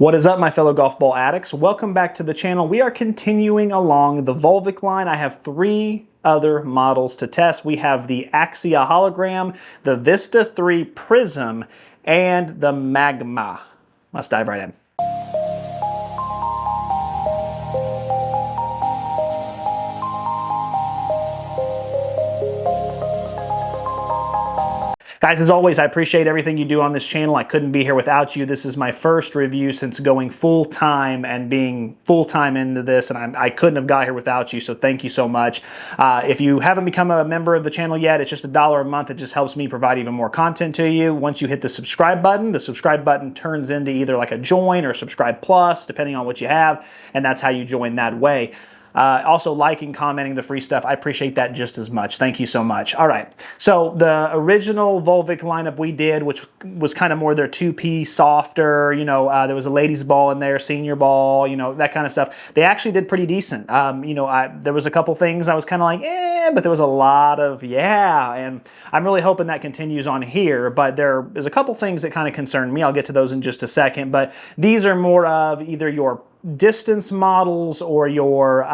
What is up, my fellow golf ball addicts? Welcome back to the channel. We are continuing along the Volvik line. I have three other models to test. We have the Axia Hologram, the Vista3 PRISM, and the Magma. Let's dive right in. Guys, as always, I appreciate everything you do on this channel. I couldn't be here without you. This is my first review since going full-time and being full-time into this, and I couldn't have got here without you, so thank you so much. If you haven't become a member of the channel yet, it's just $1 a month. It just helps me provide even more content to you. Once you hit the subscribe button turns into either like a join or subscribe plus, depending on what you have, and that's how you join that way. Also liking, commenting the free stuff. I appreciate that just as much. Thank you so much. All right. So the original Volvik lineup we did, which was kind of more their two-piece, softer, there was a ladies ball in there, senior ball, that kind of stuff. They actually did pretty decent. There was a couple things I was kind of like, but there was a lot of, and I'm really hoping that continues on here, but there is a couple things that kind of concern me. I'll get to those in just a second, but these are more of either your distance models or your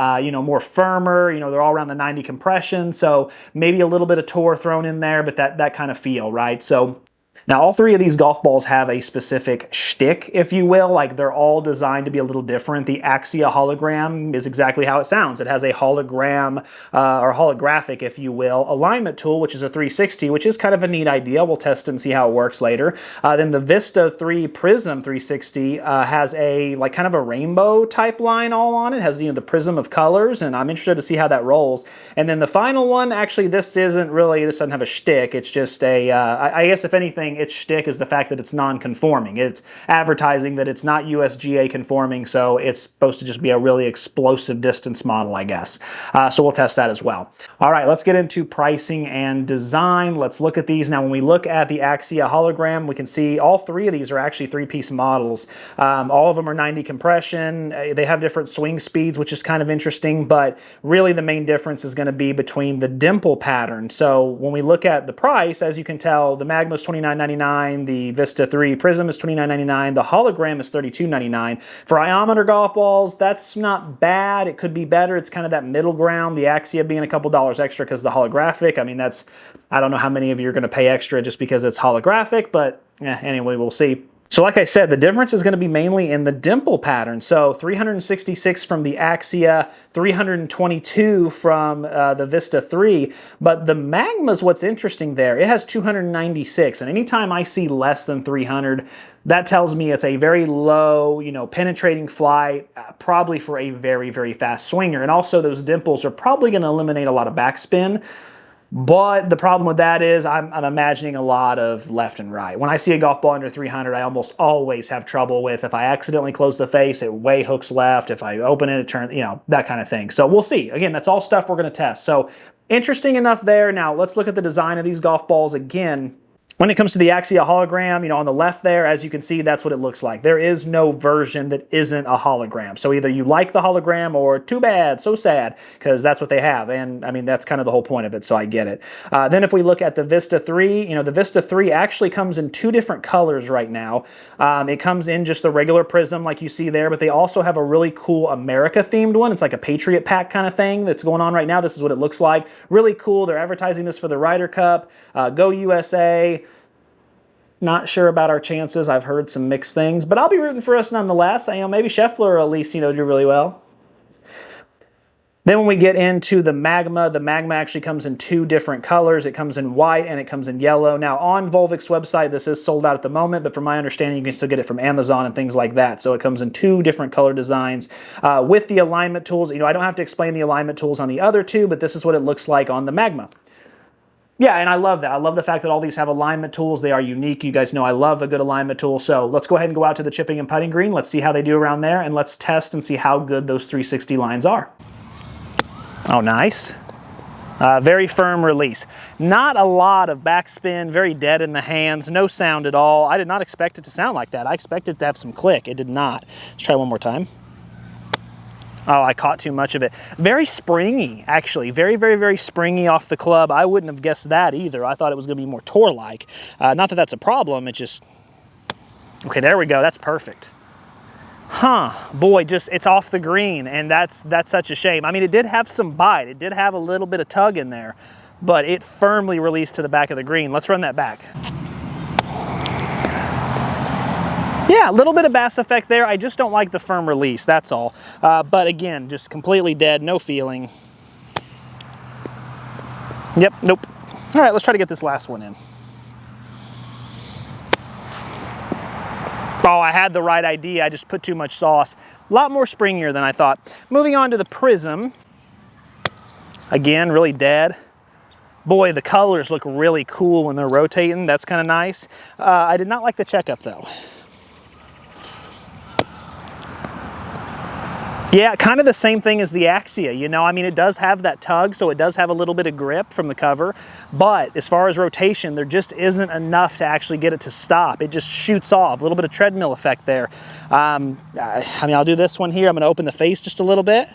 more firmer, they're all around the 90 compression, so maybe a little bit of tour thrown in there, but that kind of feel, right? So now, all three of these golf balls have a specific shtick, if you will. Like, they're all designed to be a little different. The Axia Hologram is exactly how it sounds. It has a hologram, or holographic, if you will, alignment tool, which is a 360, which is kind of a neat idea. We'll test and see how it works later. Then the Vista3 PRISM 360 has a, kind of a rainbow type line all on it. It has, the prism of colors, and I'm interested to see how that rolls. And then the final one, actually, this doesn't have a shtick. It's just a, I guess if anything, its shtick is the fact that it's non-conforming. It's advertising that it's not USGA conforming, so it's supposed to just be a really explosive distance model, I guess. So we'll test that as well. All right, let's get into pricing and design. Let's look at these. Now, when we look at the Axia Hologram, we can see all three of these are actually three-piece models. All of them are 90 compression. They have different swing speeds, which is kind of interesting, but really the main difference is going to be between the dimple pattern. So when we look at the price, as you can tell, the Magma is $29.99, the Vista3 PRISM is $29.99, the Hologram is $32.99. For iometer golf balls, that's not bad. It could be better. It's kind of that middle ground, the Axia being a couple dollars extra because the holographic. I mean, I don't know how many of you are going to pay extra just because it's holographic, but anyway, we'll see. So like I said, the difference is going to be mainly in the dimple pattern. So 366 from the Axia, 322 from the Vista3, but the Magma is what's interesting there. It has 296, and anytime I see less than 300, that tells me it's a very low, penetrating flight, probably for a very, very fast swinger. And also those dimples are probably going to eliminate a lot of backspin. But the problem with that is I'm imagining a lot of left and right. When I see a golf ball under 300, I almost always have trouble with if I accidentally close the face, it way hooks left. If I open it, it turns, that kind of thing. So we'll see. Again, that's all stuff we're going to test. So interesting enough there. Now let's look at the design of these golf balls again. When it comes to the Axia Hologram, on the left there, as you can see, that's what it looks like. There is no version that isn't a hologram. So either you like the hologram or too bad, so sad, because that's what they have. And I mean, that's kind of the whole point of it, so I get it. Then if we look at the Vista3, the Vista3 actually comes in two different colors right now. It comes in just the regular prism like you see there, but they also have a really cool America-themed one. It's like a Patriot Pack kind of thing that's going on right now. This is what it looks like. Really cool. They're advertising this for the Ryder Cup. Go USA. Not sure about our chances. I've heard some mixed things, but I'll be rooting for us nonetheless. Maybe Scheffler will at least, do really well. Then when we get into the Magma actually comes in two different colors. It comes in white and it comes in yellow. Now on Volvik's website, this is sold out at the moment, but from my understanding, you can still get it from Amazon and things like that. So it comes in two different color designs with the alignment tools. I don't have to explain the alignment tools on the other two, but this is what it looks like on the Magma. Yeah, and I love that. I love the fact that all these have alignment tools. They are unique. You guys know I love a good alignment tool. So let's go ahead and go out to the chipping and putting green. Let's see how they do around there, and let's test and see how good those 360 lines are. Oh, nice. Very firm release. Not a lot of backspin, very dead in the hands, no sound at all. I did not expect it to sound like that. I expected it to have some click. It did not. Let's try one more time. Oh, I caught too much of it. Very springy, actually. Very, very, very springy off the club. I wouldn't have guessed that either. I thought it was going to be more tour-like. Not that that's a problem. It just... Okay, there we go. That's perfect. Boy, just it's off the green, and that's such a shame. I mean, it did have some bite. It did have a little bit of tug in there, but it firmly released to the back of the green. Let's run that back. Yeah, a little bit of bass effect there. I just don't like the firm release, that's all. But again, just completely dead, no feeling. Yep, nope. All right, let's try to get this last one in. Oh, I had the right idea. I just put too much sauce. A lot more springier than I thought. Moving on to the PRISM. Again, really dead. Boy, the colors look really cool when they're rotating. That's kind of nice. I did not like the checkup though. Yeah, kind of the same thing as the Axia, you know, I mean, it does have that tug, so it does have a little bit of grip from the cover, but as far as rotation, there just isn't enough to actually get it to stop. It just shoots off, a little bit of treadmill effect there. I mean, I'll do this one here. I'm gonna open the face just a little bit.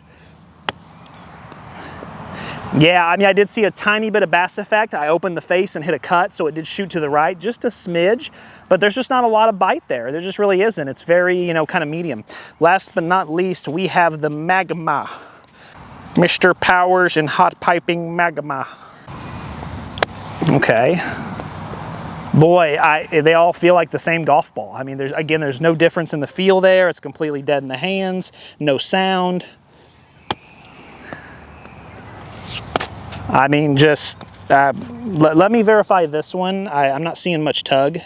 Yeah, I mean, I did see a tiny bit of bass effect. I opened the face and hit a cut, so it did shoot to the right, just a smidge, but there's just not a lot of bite there. There just really isn't. It's very, you know, kind of medium. Last but not least, we have the Magma. Mr. Powers and Hot Piping Magma. Okay. Boy, they all feel like the same golf ball. I mean, there's no difference in the feel there. It's completely dead in the hands, no sound. I mean, just let me verify this one. I'm not seeing much tug.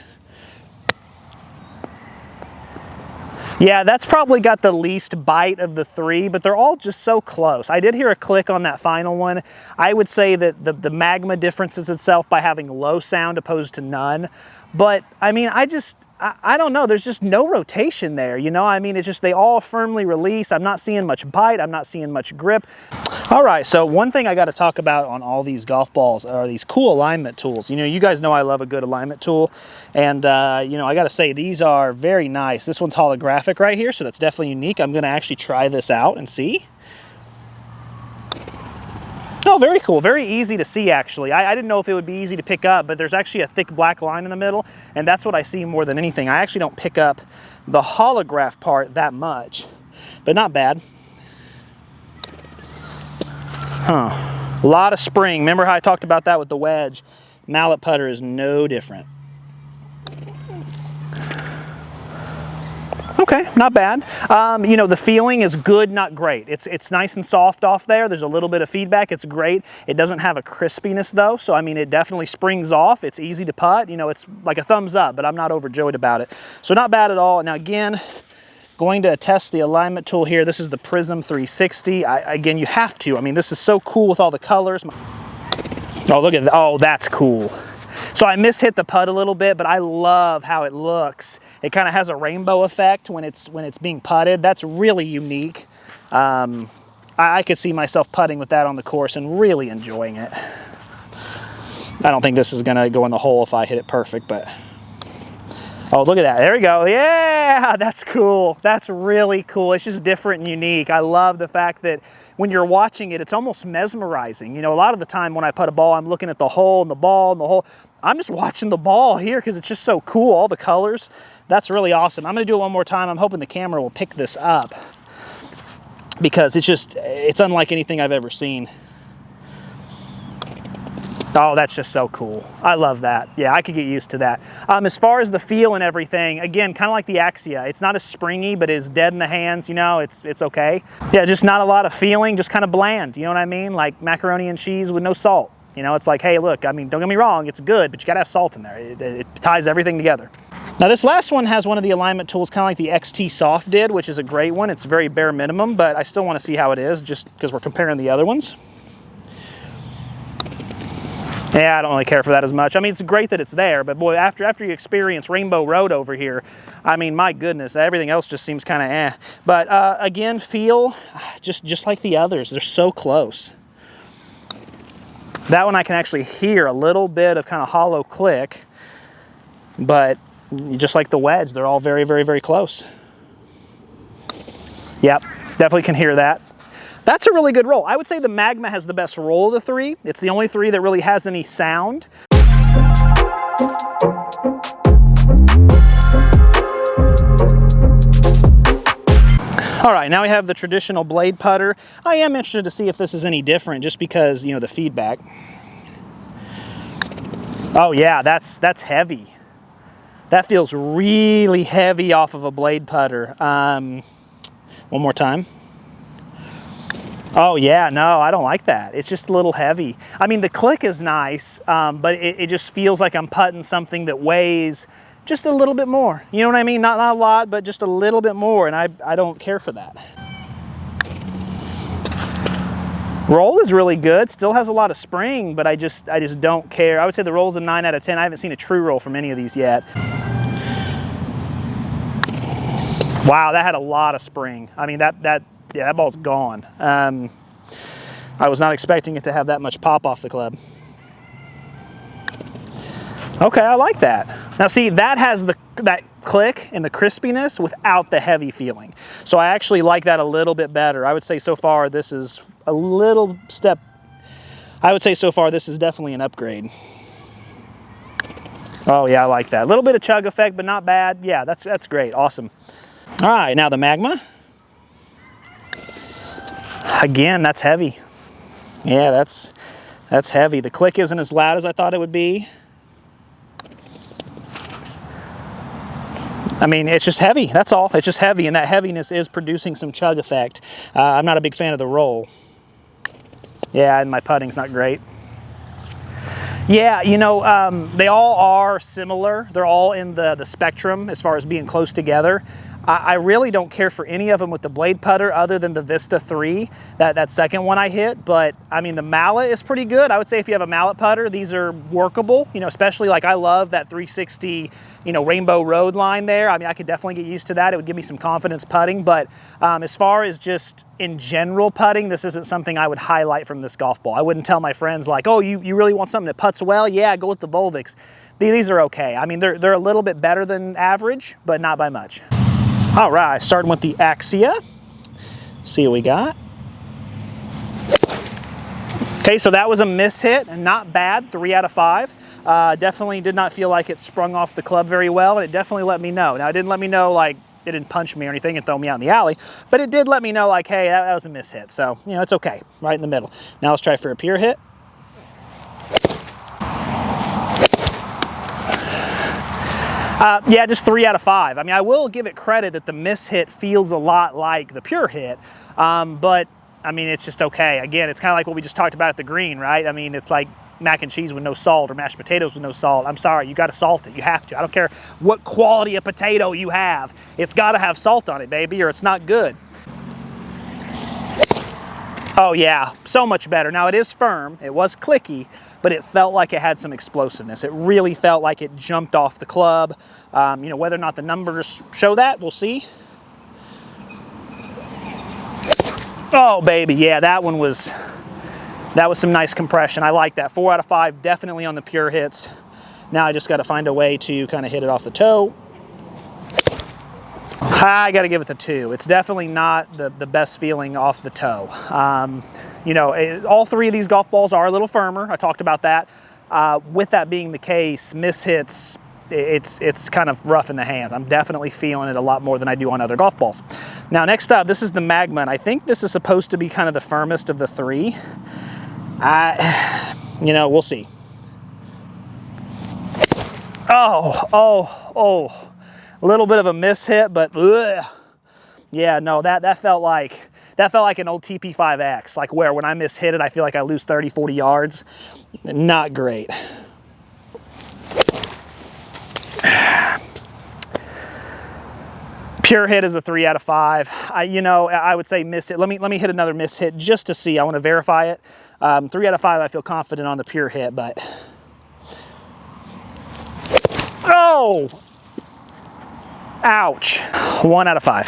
Yeah, that's probably got the least bite of the three, but they're all just so close. I did hear a click on that final one. I would say that the Magma differences itself by having low sound opposed to none. But I mean, I don't know, there's just no rotation there, you know? I mean, it's just they all firmly release. I'm not seeing much bite, I'm not seeing much grip. All right, so one thing I got to talk about on all these golf balls are these cool alignment tools. You know, you guys know I love a good alignment tool, and you know, I got to say, these are very nice. This one's holographic right here, so that's definitely unique. I'm going to actually try this out and see. Oh, very cool. Very easy to see, actually. I didn't know if it would be easy to pick up, but there's actually a thick black line in the middle, and that's what I see more than anything. I actually don't pick up the holograph part that much, but not bad. A lot of spring. Remember how I talked about that with the Wedge? Mallet putter is no different. Okay, not bad. You know, the feeling is good, not great. It's nice and soft off there. There's a little bit of feedback. It's great. It doesn't have a crispiness though, so I mean, it definitely springs off. It's easy to putt. You know, it's like a thumbs up, but I'm not overjoyed about it. So not bad at all. Now again, going to test the alignment tool here. This is the PRISM 360. Again, you have to. I mean, this is so cool with all the colors. Oh, look at that. Oh, that's cool. So I mishit the putt a little bit, but I love how it looks. It kind of has a rainbow effect when it's being putted. That's really unique. I could see myself putting with that on the course and really enjoying it. I don't think this is gonna go in the hole if I hit it perfect, but oh, look at that. There we go. Yeah, that's cool. That's really cool. It's just different and unique. I love the fact that when you're watching it, it's almost mesmerizing. You know, a lot of the time when I putt a ball, I'm looking at the hole and the ball and the hole. I'm just watching the ball here because it's just so cool, all the colors. That's really awesome. I'm gonna do it one more time. I'm hoping the camera will pick this up because it's unlike anything I've ever seen. Oh, that's just so cool. I love that. Yeah, I could get used to that. As far as the feel and everything, again, kind of like the Axia. It's not as springy, but it's dead in the hands, you know, it's okay. Yeah, just not a lot of feeling, just kind of bland, you know what I mean? Like macaroni and cheese with no salt. You know, it's like, hey, look, I mean, don't get me wrong, it's good, but you gotta have salt in there. It ties everything together. Now this last one has one of the alignment tools, kind of like the XT Soft did, which is a great one. It's very bare minimum, but I still wanna see how it is just because we're comparing the other ones. Yeah, I don't really care for that as much. I mean, it's great that it's there, but boy, after you experience Rainbow Road over here, I mean, my goodness, everything else just seems kind of eh. But again, feel just like the others. They're so close. That one I can actually hear a little bit of kind of hollow click, but just like the Wedge, they're all very, very, very close. Yep, definitely can hear that. That's a really good roll. I would say the Magma has the best roll of the three. It's the only three that really has any sound. All right, now we have the traditional blade putter. I am interested to see if this is any different just because, you know, the feedback. Oh yeah, that's heavy. That feels really heavy off of a blade putter. One more time. Oh yeah, no, I don't like that. It's just a little heavy. I mean, the click is nice, but it just feels like I'm putting something that weighs just a little bit more. You know what I mean? Not a lot, but just a little bit more, and I don't care for that. Roll is really good, still has a lot of spring, but I just don't care. I would say the roll's a 9 out of 10. I haven't seen a true roll from any of these yet. Wow, that had a lot of spring. I mean, that ball's gone. I was not expecting it to have that much pop off the club. Okay, I like that. Now see, that has that click and the crispiness without the heavy feeling. So I actually like that a little bit better. I would say so far this is a little step, I would say so far this is definitely an upgrade. Oh yeah, I like that. A little bit of chug effect, but not bad. Yeah, that's great, awesome. All right, now the Magma. Again, that's heavy. Yeah, that's heavy. The click isn't as loud as I thought it would be. I mean, it's just heavy, that's all. It's just heavy, and that heaviness is producing some chug effect. I'm not a big fan of the roll. Yeah, and my putting's not great. Yeah, you know, they all are similar. They're all in the spectrum as far as being close together. I really don't care for any of them with the blade putter other than the Vista3, that second one I hit. But I mean, the mallet is pretty good. I would say if you have a mallet putter, these are workable, you know, especially like I love that 360, you know, rainbow road line there. I mean, I could definitely get used to that. It would give me some confidence putting. But as far as just in general putting, this isn't something I would highlight from this golf ball. I wouldn't tell my friends like, oh, you really want something that putts well? Yeah, go with the Volviks. These are okay. I mean, they're a little bit better than average, but not by much. All right, starting with the Axia. See what we got. Okay, so that was a miss hit, and not bad, 3 out of 5. Definitely did not feel like it sprung off the club very well, and it definitely let me know. Now, it didn't let me know, like, it didn't punch me or anything and throw me out in the alley, but it did let me know, like, hey, that was a miss hit. So, you know, it's okay, right in the middle. Now let's try for a pure hit. Yeah, just 3 out of 5. I mean, I will give it credit that the miss hit feels a lot like the pure hit, but I mean, it's just okay. Again, it's kind of like what we just talked about at the green, right? I mean, it's like mac and cheese with no salt or mashed potatoes with no salt. I'm sorry, you got to salt it. You have to. I don't care what quality of potato you have. It's got to have salt on it, baby, or it's not good. Oh yeah, so much better. Now it is firm, it was clicky, but it felt like it had some explosiveness. It really felt like it jumped off the club. You know, whether or not the numbers show that, we'll see. Oh baby, yeah, that was some nice compression. I like that. 4 out of 5, definitely on the pure hits. Now I just got to find a way to kind of hit it off the toe. I got to give it the 2. It's definitely not the best feeling off the toe. You know, all 3 of these golf balls are a little firmer. I talked about that. With that being the case, miss hits, it's kind of rough in the hands. I'm definitely feeling it a lot more than I do on other golf balls. Now, next up, this is the Magma, and I think this is supposed to be kind of the firmest of the 3. You know, we'll see. Oh. A little bit of a miss hit, but ugh. Yeah, no, that felt like an old TP5X, like where when I miss hit it, I feel like I lose 30, 40 yards. Not great. Pure hit is a 3 out of 5. You know, I would say miss hit. Let me hit another miss hit just to see. I want to verify it. 3 out of 5, I feel confident on the pure hit, but oh! Ouch. 1 out of 5.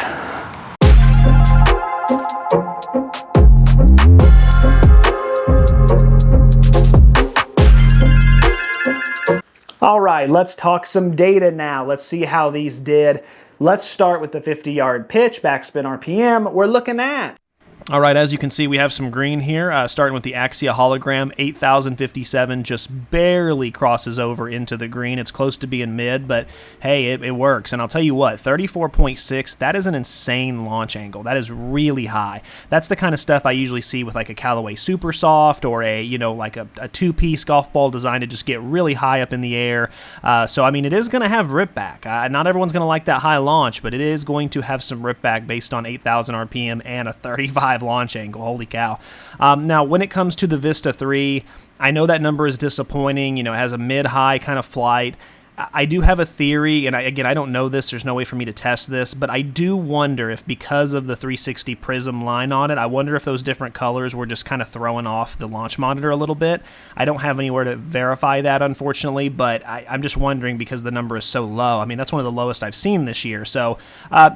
All right, let's talk some data now. Let's see how these did. Let's start with the 50-yard pitch, backspin RPM. We're looking at All right, as you can see, we have some green here, starting with the Axia Hologram. 8,057 just barely crosses over into the green. It's close to being mid, but hey, it works. And I'll tell you what, 34.6, that is an insane launch angle. That is really high. That's the kind of stuff I usually see with like a Callaway Super Soft or a, like a two-piece golf ball designed to just get really high up in the air. So, I mean, it is going to have rip back. Not everyone's going to like that high launch, but it is going to have some rip back based on 8,000 RPM and a 35 launch angle. Holy cow. Now, when it comes to the Vista3, I know that number is disappointing. It has a mid-high kind of flight. I do have a theory, and I don't know this, there's no way for me to test this, but I do wonder if because of the 360 PRISM line on it, I wonder if those different colors were just kind of throwing off the launch monitor a little bit. I don't have anywhere to verify that, unfortunately, but I'm just wondering because the number is so low. I mean, that's one of the lowest I've seen this year, so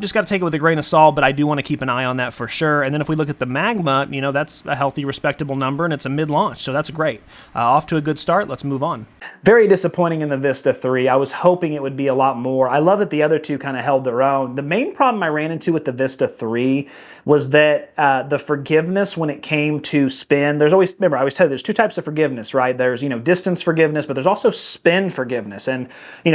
just got to take it with a grain of salt, but I do want to keep an eye on that for sure. And then if we look at the Magma, that's a healthy, respectable number, and it's a mid-launch, so that's great. Off to a good start. Let's move on. Very disappointing in the Vista3. I was hoping it would be a lot more. I love that the other two kind of held their own. The main problem I ran into with the Vista3 was that the forgiveness when it came to spin, remember I always tell you there's two types of forgiveness, right? There's, distance forgiveness, but there's also spin forgiveness. And,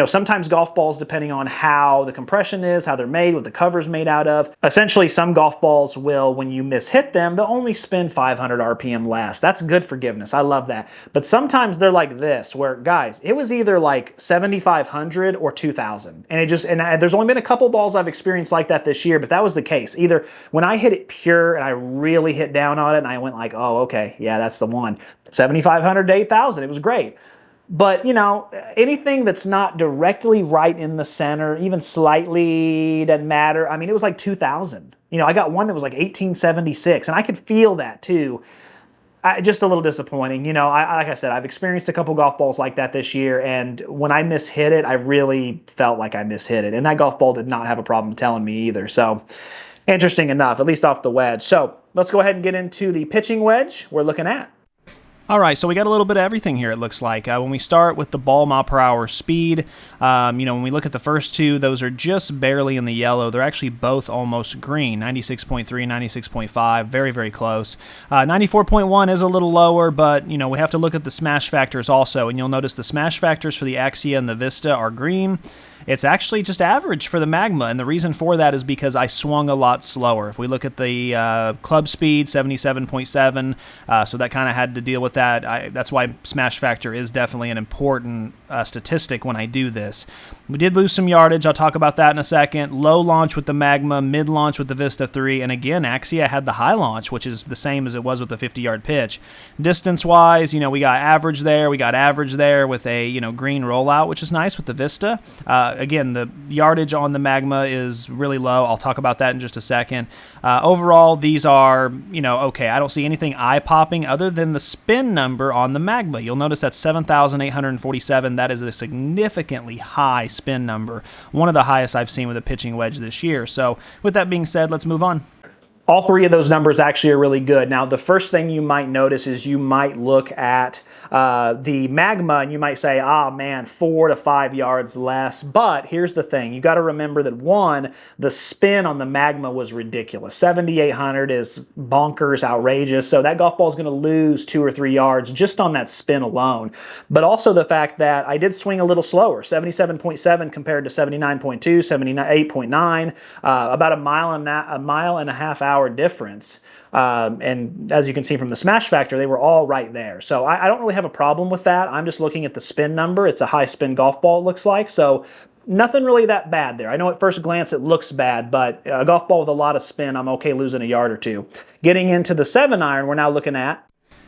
sometimes golf balls, depending on how the compression is, how they're made, what the cover's made out of, essentially some golf balls will, when you mishit them, they'll only spin 500 RPM less. That's good forgiveness. I love that. But sometimes they're like this, where, guys, it was either like 7,500 or 2,000. And there's only been a couple balls I've experienced like that this year, but that was the case. Either when I hit it pure and I really hit down on it and I went like, oh, okay, yeah, that's the one. 7,500 to 8,000, it was great. But, anything that's not directly right in the center, even slightly, doesn't matter. I mean, it was like 2,000. I got one that was like 1876, and I could feel that too. Just a little disappointing. Like I said, I've experienced a couple golf balls like that this year, and when I mishit it, I really felt like I mishit it. And that golf ball did not have a problem telling me either. So, interesting enough, at least off the wedge. So, let's go ahead and get into the pitching wedge we're looking at. All right, so we got a little bit of everything here, it looks like. When we start with the ball mile per hour speed, when we look at the first two, those are just barely in the yellow. They're actually both almost green, 96.3, 96.5, very, very close. 94.1 is a little lower, but, we have to look at the smash factors also, and you'll notice the smash factors for the Axia and the Vista are green. It's actually just average for the Magma, and the reason for that is because I swung a lot slower. If we look at the club speed, 77.7, so that kind of had to deal with that. That's why smash factor is definitely an important statistic when I do this. We did lose some yardage. I'll talk about that in a second. Low launch with the Magma, mid launch with the Vista3, and again, Axia had the high launch, which is the same as it was with the 50-yard pitch. Distance-wise, we got average there. We got average there with a, green rollout, which is nice with the Vista. Again, the yardage on the Magma is really low. I'll talk about that in just a second. Overall, these are, okay. I don't see anything eye-popping other than the spin number on the Magma. You'll notice that's 7,847. That is a significantly high spin number. One of the highest I've seen with a pitching wedge this year. So with that being said, let's move on. All three of those numbers actually are really good. Now, the first thing you might notice is you might look at the Magma and you might say, ah, man, 4 to 5 yards less. But here's the thing. You got to remember that, one, the spin on the Magma was ridiculous. 7,800 is bonkers, outrageous. So that golf ball is going to lose 2 or 3 yards just on that spin alone. But also the fact that I did swing a little slower, 77.7 compared to 79.2, 78.9, about a mile and a half hour difference. And as you can see from the smash factor, they were all right there. So I don't really have a problem with that. I'm just looking at the spin number. It's a high spin golf ball, it looks like. So nothing really that bad there. I know at first glance it looks bad, but a golf ball with a lot of spin, I'm okay losing a yard or two. Getting into the 7-iron, we're now looking at.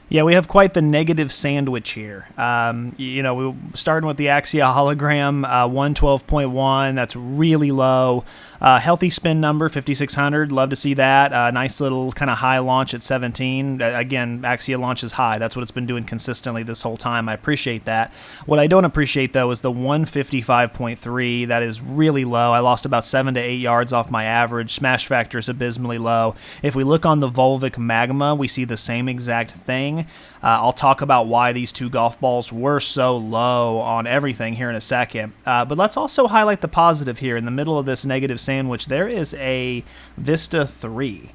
Yeah, we have quite the negative sandwich here. We started with the Axia Hologram, 112.1. That's really low. Healthy spin number, 5,600. Love to see that. Nice little kind of high launch at 17. Again, Axia launches high. That's what it's been doing consistently this whole time. I appreciate that. What I don't appreciate, though, is the 155.3. That is really low. I lost about 7 to 8 yards off my average. Smash factor is abysmally low. If we look on the Volvik Magma, we see the same exact thing. I'll talk about why these two golf balls were so low on everything here in a second. But let's also highlight the positive here. In the middle of this negative sandwich, there is a Vista3.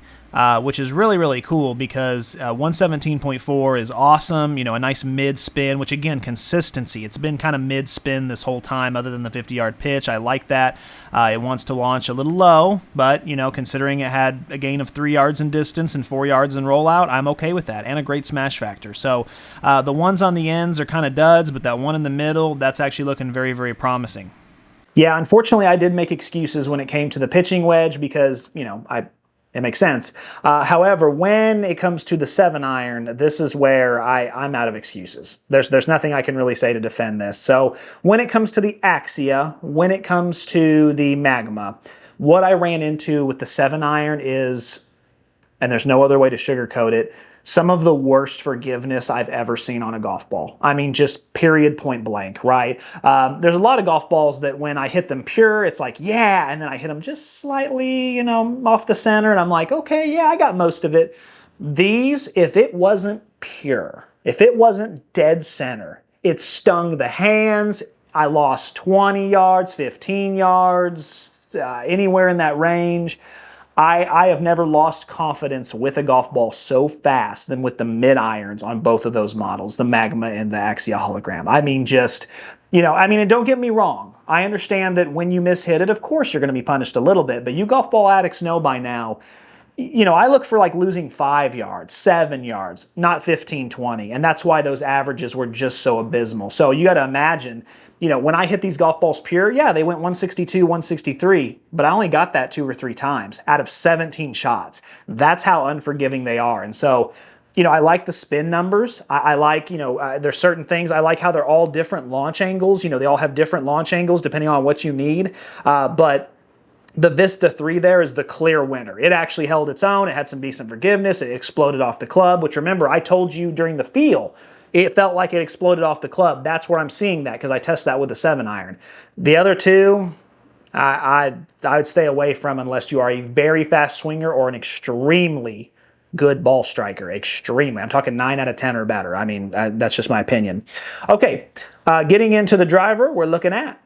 which is really, really cool because 117.4 is awesome. You know, a nice mid spin, which again, consistency. It's been kind of mid spin this whole time other than the 50-yard pitch. I like that. It wants to launch a little low, but, you know, considering it had a gain of 3 yards in distance and 4 yards in rollout, I'm okay with that, and a great smash factor. So the ones on the ends are kind of duds, but that one in the middle, that's actually looking very, very promising. Yeah, unfortunately, I did make excuses when it came to the pitching wedge because, you know, it makes sense. However, when it comes to the 7-iron, this is where I'm out of excuses. There's nothing I can really say to defend this. So when it comes to the Axia, when it comes to the Magma, what I ran into with the 7-iron is, and there's no other way to sugarcoat it, some of the worst forgiveness I've ever seen on a golf ball. I mean, just period, point blank, right? There's a lot of golf balls that when I hit them pure, it's like, yeah, and then I hit them just slightly, you know, off the center, and I'm like, okay, yeah, I got most of it. These, if it wasn't pure, if it wasn't dead center, it stung the hands. I lost 20 yards, 15 yards, anywhere in that range. I have never lost confidence with a golf ball so fast than with the mid-irons on both of those models, the Magma and the Axia Hologram. I mean, just, you know, I mean, and don't get me wrong. I understand that when you mishit it, of course you're going to be punished a little bit, but you golf ball addicts know by now, you know, I look for like losing 5 yards, 7 yards, not 15, 20, and that's why those averages were just so abysmal. So you got to imagine, you know, when I hit these golf balls pure, yeah, they went 162, 163, but I only got that 2 or 3 times out of 17 shots. That's how unforgiving they are. And so, you know, I like the spin numbers. I like, you know, there's certain things. I like how they're all different launch angles. You know, they all have different launch angles depending on what you need. But the Vista3 there is the clear winner. It actually held its own. It had some decent forgiveness. It exploded off the club, which remember, I told you during the feel, it felt like it exploded off the club. That's where I'm seeing that because I test that with the 7-iron. The other two, I would stay away from unless you are a very fast swinger or an extremely good ball striker. Extremely. I'm talking 9 out of 10 or better. I mean, that's just my opinion. Okay, getting into the driver, we're looking at.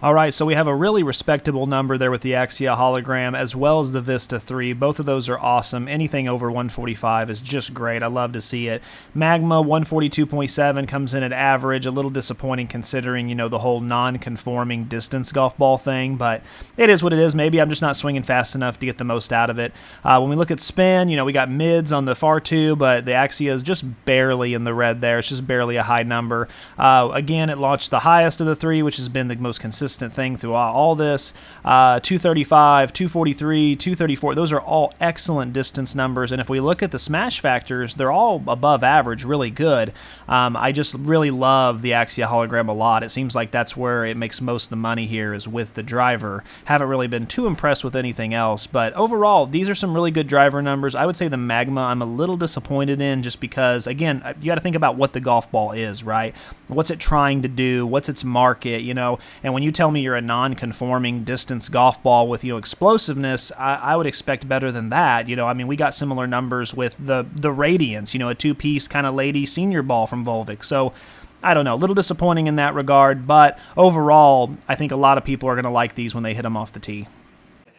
All right, so we have a really respectable number there with the Axia Hologram as well as the Vista3. Both of those are awesome. Anything over 145 is just great. I love to see it. Magma 142.7 comes in at average. A little disappointing considering, you know, the whole non-conforming distance golf ball thing, but it is what it is. Maybe I'm just not swinging fast enough to get the most out of it. When we look at spin, you know, we got mids on the far two, but the Axia is just barely in the red there. It's just barely a high number. Again, it launched the highest of the 3, which has been the most consistent thing throughout all this. 235, 243, 234, those are all excellent distance numbers, and if we look at the smash factors, they're all above average, really good. I just really love the Axia Hologram a lot. It seems like that's where it makes most of the money here is with the driver. Haven't really been too impressed with anything else, but overall, these are some really good driver numbers. I would say the Magma I'm a little disappointed in just because, again, you got to think about what the golf ball is, right? What's it trying to do? What's its market, you know? And when you tell me you're a non-conforming distance golf ball with, you know, explosiveness, I would expect better than that. You know, I mean, we got similar numbers with the Radiance, you know, a 2-piece kind of lady senior ball from Volvik. So I don't know, a little disappointing in that regard, but overall, I think a lot of people are going to like these when they hit them off the tee.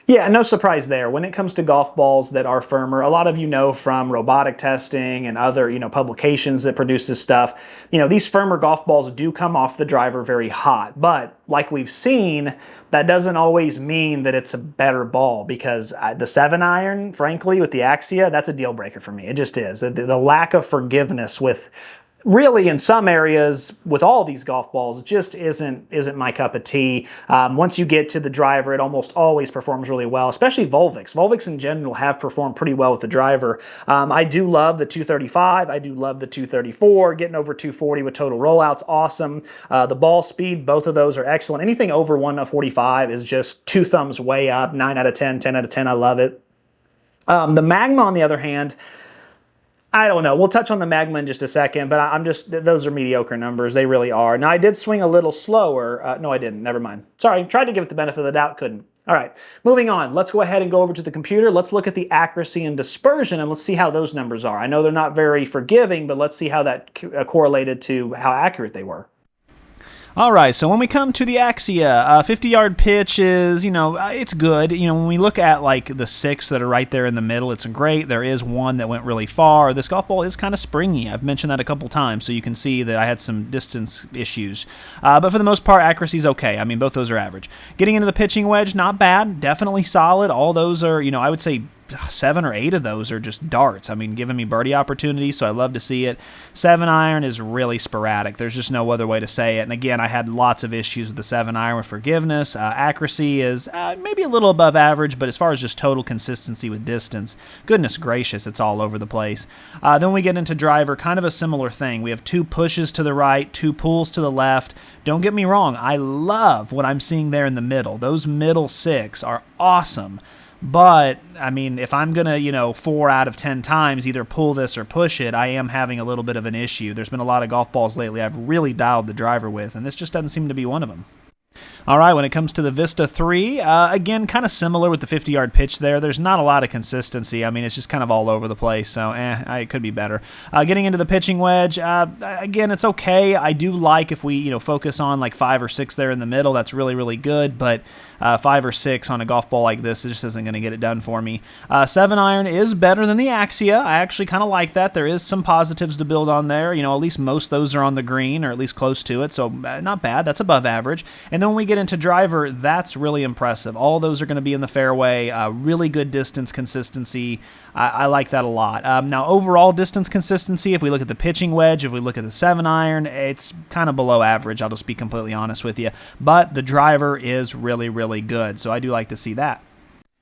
Yeah, no surprise there. When it comes to golf balls that are firmer, a lot of you know from robotic testing and other, you know, publications that produce this stuff, you know, these firmer golf balls do come off the driver very hot. But like we've seen, that doesn't always mean that it's a better ball because the 7-iron, frankly, with the Axia, that's a deal breaker for me. It just is. The lack of forgiveness with really, in some areas, with all these golf balls, just isn't my cup of tea. Once you get to the driver, it almost always performs really well, especially Volviks. Volviks in general have performed pretty well with the driver. I do love the 235. I do love the 234. Getting over 240 with total rollouts, awesome. The ball speed, both of those are excellent. Anything over 145 is just 2 thumbs way up. 9 out of 10, 10 out of 10. I love it. The Magma, on the other hand, I don't know. We'll touch on the Magma in just a second, but I'm just, those are mediocre numbers. They really are. Now, I did swing a little slower. No, I didn't. Never mind. Sorry. Tried to give it the benefit of the doubt. Couldn't. All right. Moving on. Let's go ahead and go over to the computer. Let's look at the accuracy and dispersion, and let's see how those numbers are. I know they're not very forgiving, but let's see how that correlated to how accurate they were. All right, so when we come to the Axia, 50-yard pitch is, it's good. When we look at like the 6 that are right there in the middle, it's great. There is one that went really far. This golf ball is kind of springy. I've mentioned that a couple times, so you can see that I had some distance issues. But for the most part, accuracy is okay. I mean, both those are average. Getting into the pitching wedge, not bad. Definitely solid. All those are, I would say 7 or 8 of those are just darts. I mean, giving me birdie opportunities, so I love to see it. 7-iron is really sporadic. There's just no other way to say it. And again, I had lots of issues with the 7-iron with forgiveness. Accuracy is maybe a little above average, but as far as just total consistency with distance, goodness gracious, it's all over the place. Then we get into driver, kind of a similar thing. We have 2 pushes to the right, 2 pulls to the left. Don't get me wrong, I love what I'm seeing there in the middle. Those middle 6 are awesome. But, I mean, if I'm going to, 4 out of 10 times either pull this or push it, I am having a little bit of an issue. There's been a lot of golf balls lately I've really dialed the driver with, and this just doesn't seem to be one of them. All right, when it comes to the Vista3, again, kind of similar with the 50-yard pitch there. There's not a lot of consistency. I mean, it's just kind of all over the place, so it could be better. Getting into the pitching wedge, again, it's okay. I do like if we, focus on like 5 or 6 there in the middle. That's really, really good, but 5 or 6 on a golf ball like this just isn't going to get it done for me. 7-iron is better than the Axia. I actually kind of like that. There is some positives to build on there. At least most of those are on the green, or at least close to it, so not bad. That's above average. And then when we get into driver, that's really impressive. All those are going to be in the fairway. Really good distance consistency. I like that a lot. Now, overall distance consistency, if we look at the pitching wedge, if we look at the 7-iron, it's kind of below average. I'll just be completely honest with you. But the driver is really, really good, so I do like to see that.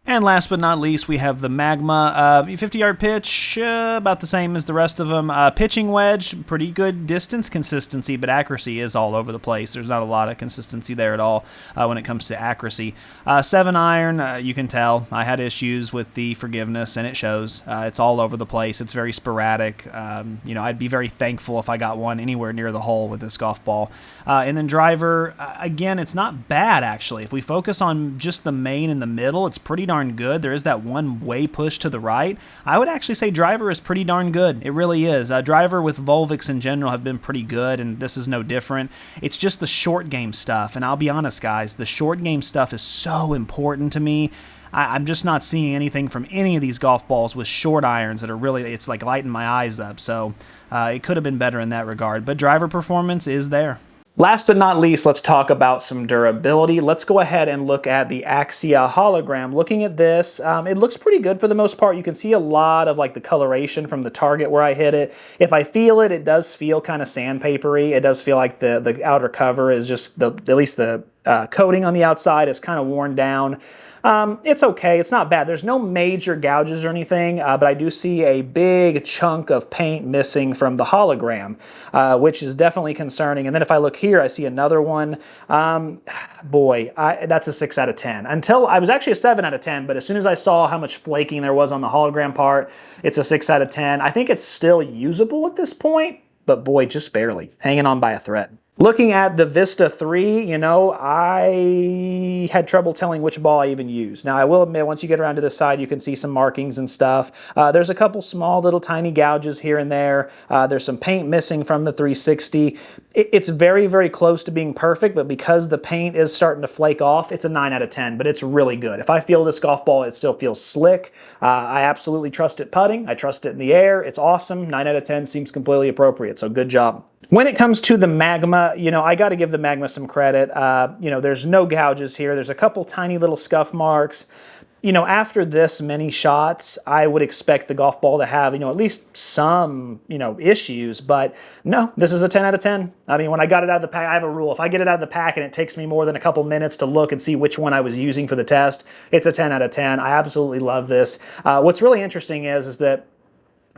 And last but not least, we have the Magma. 50-yard pitch, about the same as the rest of them. Pitching wedge, pretty good distance consistency, but accuracy is all over the place. There's not a lot of consistency there at all when it comes to accuracy. 7-iron, you can tell. I had issues with the forgiveness, and it shows. It's all over the place. It's very sporadic. I'd be very thankful if I got one anywhere near the hole with this golf ball. And then driver, again, it's not bad, actually. If we focus on just the main in the middle, it's pretty darn good. There is that one way push to the right. I would actually say driver is pretty darn good. It really is. Driver with Volviks in general have been pretty good, and this is no different. It's just the short game stuff, and I'll be honest, guys, the short game stuff is so important to me. I'm just not seeing anything from any of these golf balls with short irons that are really, it's like lighting my eyes up. So it could have been better in that regard, but driver performance is there. Last but not least, let's talk about some durability. Let's go ahead and look at the Axia Hologram. Looking at this, it looks pretty good for the most part. You can see a lot of like the coloration from the target where I hit it. If I feel it, it does feel kind of sandpapery. It does feel like the outer cover is just, at least the coating on the outside is kind of worn down. It's okay. It's not bad. There's no major gouges or anything, but I do see a big chunk of paint missing from the hologram, which is definitely concerning. And then if I look here, I see another one. Boy, that's a 6 out of 10. Until I was actually a 7 out of 10, but as soon as I saw how much flaking there was on the hologram part, it's a 6 out of 10. I think it's still usable at this point, but boy, just barely. Hanging on by a thread. Looking at the Vista3, I had trouble telling which ball I even used. Now, I will admit, once you get around to this side, you can see some markings and stuff. There's a couple small little tiny gouges here and there. There's some paint missing from the 360. It's very, very close to being perfect, but because the paint is starting to flake off, it's a 9 out of 10, but it's really good. If I feel this golf ball, it still feels slick. I absolutely trust it putting. I trust it in the air. It's awesome. 9 out of 10 seems completely appropriate, so good job. When it comes to the Magma, I got to give the Magma some credit. There's no gouges here. There's a couple tiny little scuff marks. After this many shots, I would expect the golf ball to have, at least some, issues. But no, this is a 10 out of 10. I mean, when I got it out of the pack, I have a rule. If I get it out of the pack and it takes me more than a couple minutes to look and see which one I was using for the test, it's a 10 out of 10. I absolutely love this. What's really interesting is that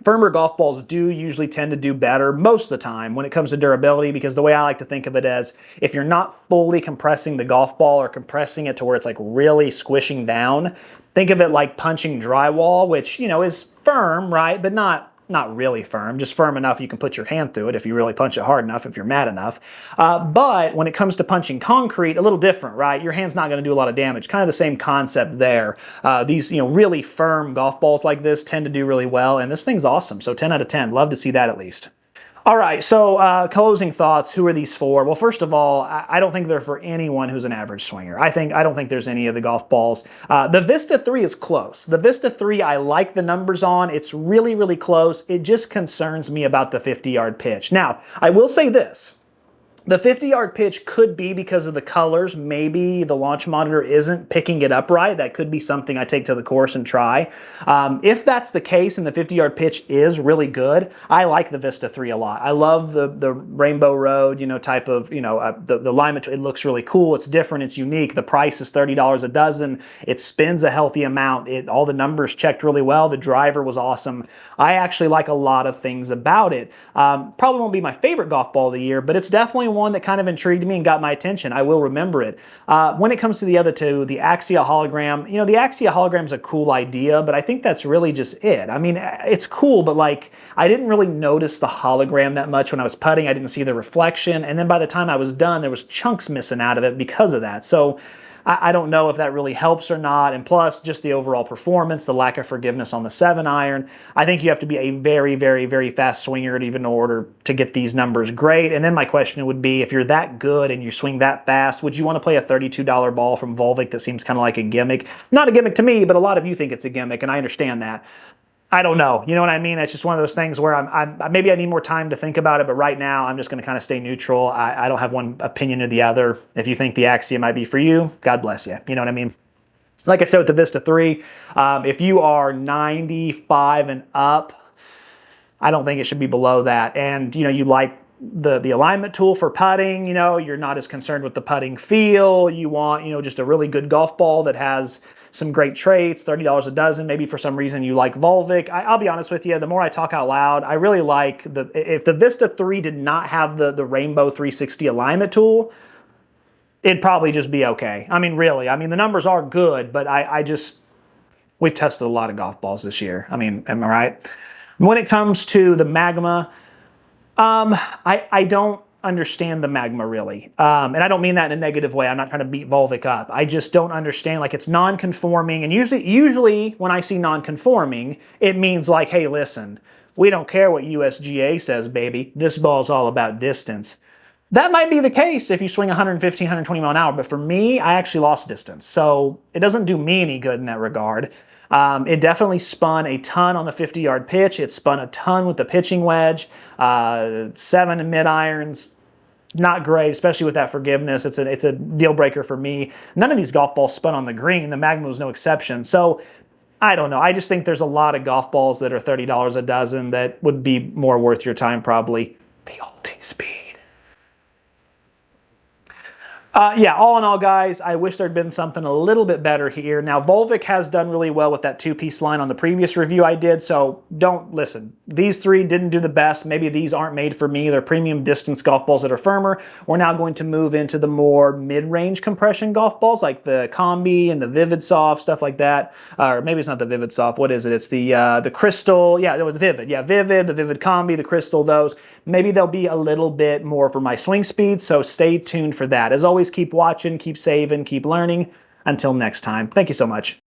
firmer golf balls do usually tend to do better most of the time when it comes to durability, because the way I like to think of it is if you're not fully compressing the golf ball or compressing it to where it's like really squishing down, think of it like punching drywall, which, is firm, right? But not really firm, just firm enough you can put your hand through it if you really punch it hard enough, if you're mad enough. But when it comes to punching concrete, a little different, right? Your hand's not going to do a lot of damage. Kind of the same concept there. These, really firm golf balls like this tend to do really well, and this thing's awesome. So 10 out of 10. Love to see that at least. All right, so closing thoughts. Who are these for? Well, first of all, I don't think they're for anyone who's an average swinger. I don't think there's any of the golf balls. The Vista3 is close. The Vista3, I like the numbers on. It's really, really close. It just concerns me about the 50-yard pitch. Now, I will say this. The 50-yard pitch could be because of the colors. Maybe the launch monitor isn't picking it up right. That could be something I take to the course and try. If that's the case and the 50-yard pitch is really good, I like the Vista3 a lot. I love the Rainbow Road, type of, the alignment. It looks really cool. It's different. It's unique. The price is $30 a dozen. It spins a healthy amount. All the numbers checked really well. The driver was awesome. I actually like a lot of things about it. Probably won't be my favorite golf ball of the year, but it's definitely one that kind of intrigued me and got my attention. I will remember it. When it comes to the other two, the Axia Hologram, the Axia Hologram is a cool idea, but I think that's really just it. I mean, it's cool, but like, I didn't really notice the hologram that much when I was putting. I didn't see the reflection, and then by the time I was done, there was chunks missing out of it because of that. So I don't know if that really helps or not. And plus, just the overall performance, the lack of forgiveness on the 7-iron. I think you have to be a very, very, very fast swinger to even in order to get these numbers great. And then my question would be, if you're that good and you swing that fast, would you want to play a $32 ball from Volvik that seems kind of like a gimmick? Not a gimmick to me, but a lot of you think it's a gimmick, and I understand that. I don't know. You know what I mean? It's just one of those things where maybe I need more time to think about it, but right now I'm just going to kind of stay neutral. I don't have one opinion or the other. If you think the Axia might be for you, God bless you. You know what I mean? Like I said with the Vista3, if you are 95 and up, I don't think it should be below that. And, you like the alignment tool for putting, you're not as concerned with the putting feel. You want, just a really good golf ball that has some great traits, $30 a dozen. Maybe for some reason you like Volvik. I'll be honest with you, the more I talk out loud, I really like if the Vista3 did not have the Rainbow 360 alignment tool, it'd probably just be okay. I mean, really, the numbers are good, but we've tested a lot of golf balls this year. I mean, am I right? When it comes to the Magma, I don't understand the Magma really. And I don't mean that in a negative way. I'm not trying to beat Volvik up. I just don't understand, like, it's non-conforming. And usually when I see non-conforming, it means like, hey, listen, we don't care what USGA says, baby. This ball's all about distance. That might be the case if you swing 115, 120 mile an hour, but for me, I actually lost distance. So it doesn't do me any good in that regard. It definitely spun a ton on the 50-yard pitch. It spun a ton with the pitching wedge. 7 and mid-irons, not great, especially with that forgiveness. It's a deal breaker for me. None of these golf balls spun on the green. The Magma was no exception. So I don't know. I just think there's a lot of golf balls that are $30 a dozen that would be more worth your time probably. The ulti speed. Yeah, all in all, guys, I wish there'd been something a little bit better here. Now, Volvik has done really well with that two-piece line on the previous review I did, so don't listen. These three didn't do the best. Maybe these aren't made for me. They're premium distance golf balls that are firmer. We're now going to move into the more mid-range compression golf balls, like the Combi and the Vivid Soft, stuff like that. Or maybe it's not the Vivid Soft. What is it? It's the Crystal. Yeah, it was Vivid. Yeah, Vivid, the Vivid Combi, the Crystal, those. Maybe they'll be a little bit more for my swing speed, so stay tuned for that. As always, keep watching, keep saving, keep learning. Until next time, thank you so much.